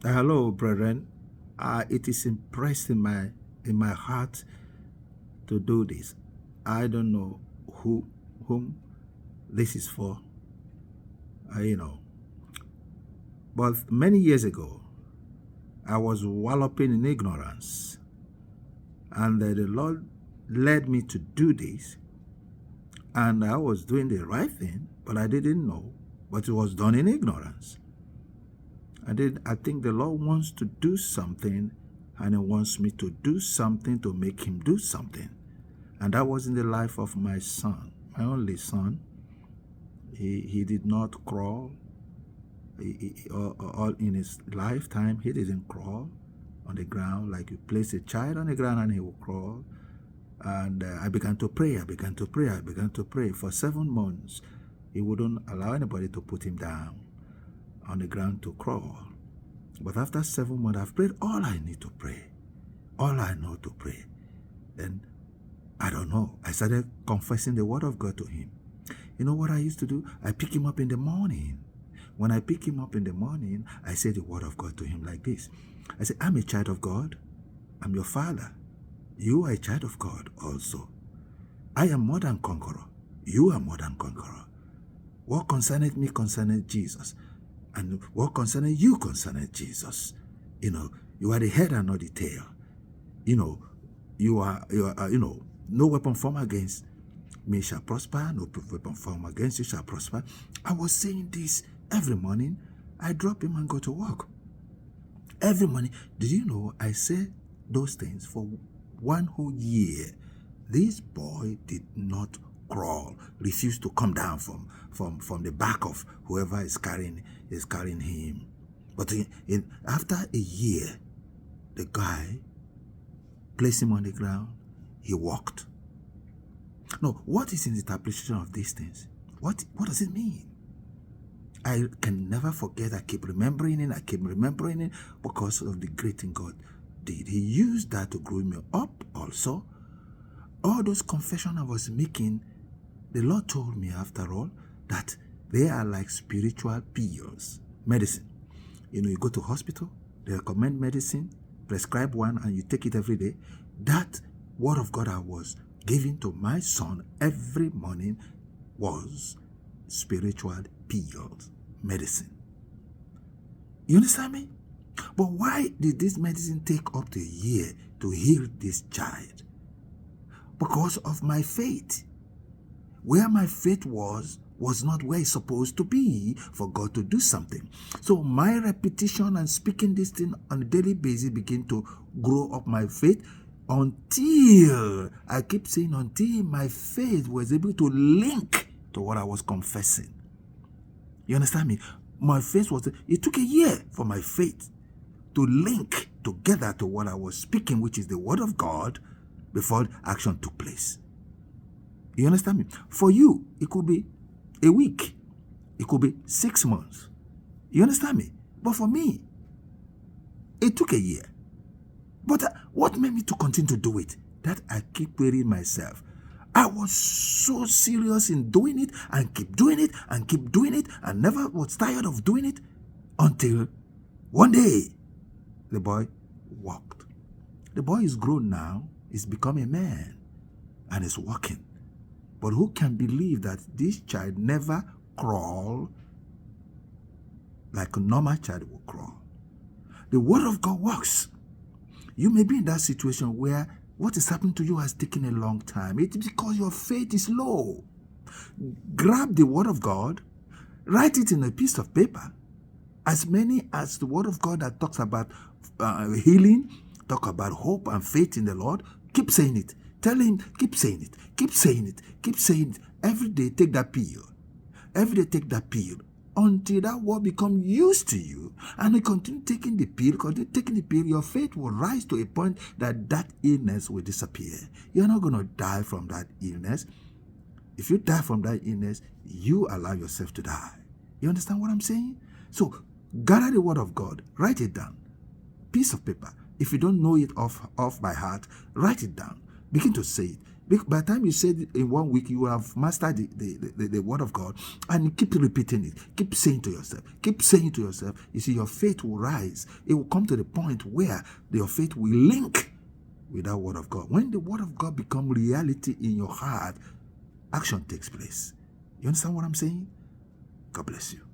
Hello, brethren. It is impressed in my heart to do this. I don't know whom this is for, you know. But many years ago, I was walloping in ignorance, and the Lord led me to do this, and I was doing the right thing, but I didn't know. But it was done in ignorance. I think the Lord wants to do something, and He wants me to do something to make Him do something. And that was in the life of my son, my only son. He did not crawl. All in his lifetime, he didn't crawl on the ground. Like you place a child on the ground and he will crawl. And I began to pray. I began to pray. For 7 months, he wouldn't allow anybody to put him down on the ground to crawl. But after 7 months, I've prayed all I need to pray. All I know to pray. Then, I don't know. I started confessing the word of God to him. You know what I used to do? I pick him up in the morning. When I pick him up in the morning, I say the word of God to him like this. I say, I'm a child of God. I'm your father. You are a child of God also. I am more than conqueror. You are more than conqueror. What concerneth me concerneth Jesus. And what concerneth you concerneth Jesus. You are the head and not the tail. You are no weapon formed against me shall prosper, no weapon formed against you shall prosper. I was saying this every morning. I drop him and go to work. Every morning. Did you know I say those things for 1 whole year? This boy did not crawl, refused to come down from the back of whoever is carrying him. But after a year, the guy placed him on the ground. He walked. No, what is in the interpretation of these things? What does it mean? I can never forget. I keep remembering it because of the great thing God did. He used that to grow me up also. All those confessions I was making, the Lord told me after all that they are like spiritual pills, medicine. You go to hospital, they recommend medicine, prescribe one, and you take it every day. That word of God I was giving to my son every morning was spiritual pills, medicine. You understand me? But why did this medicine take up to a year to heal this child? Because of my faith. Where my faith was not where it's supposed to be for God to do something. So my repetition and speaking this thing on a daily basis begin to grow up my faith until, I keep saying, until my faith was able to link to what I was confessing. You understand me? My faith it took a year for my faith to link together to what I was speaking, which is the word of God, before action took place. You understand me? For you, it could be a week. It could be 6 months. You understand me? But for me, it took a year. But what made me to continue to do it? That I keep wearing myself. I was so serious in doing it and keep doing it and keep doing it and never was tired of doing it until one day the boy walked. The boy is grown now. He's become a man and is walking. But who can believe that this child never crawl like a normal child will crawl? The word of God works. You may be in that situation where what is happening to you has taken a long time. It's because your faith is low. Grab the word of God, write it in a piece of paper. As many as the word of God that talks about healing, talk about hope and faith in the Lord, keep saying it. Tell him, keep saying it, keep saying it, keep saying it. Every day, take that pill. Every day, take that pill until that word becomes used to you. And you continue taking the pill, your faith will rise to a point that illness will disappear. You're not going to die from that illness. If you die from that illness, you allow yourself to die. You understand what I'm saying? So, gather the word of God, write it down. Piece of paper. If you don't know it off by heart, write it down. Begin to say it. By the time you say it in 1 week, you will have mastered the word of God, and you keep repeating it. Keep saying to yourself. Keep saying to yourself. You see, your faith will rise. It will come to the point where your faith will link with that word of God. When the word of God becomes reality in your heart, action takes place. You understand what I'm saying? God bless you.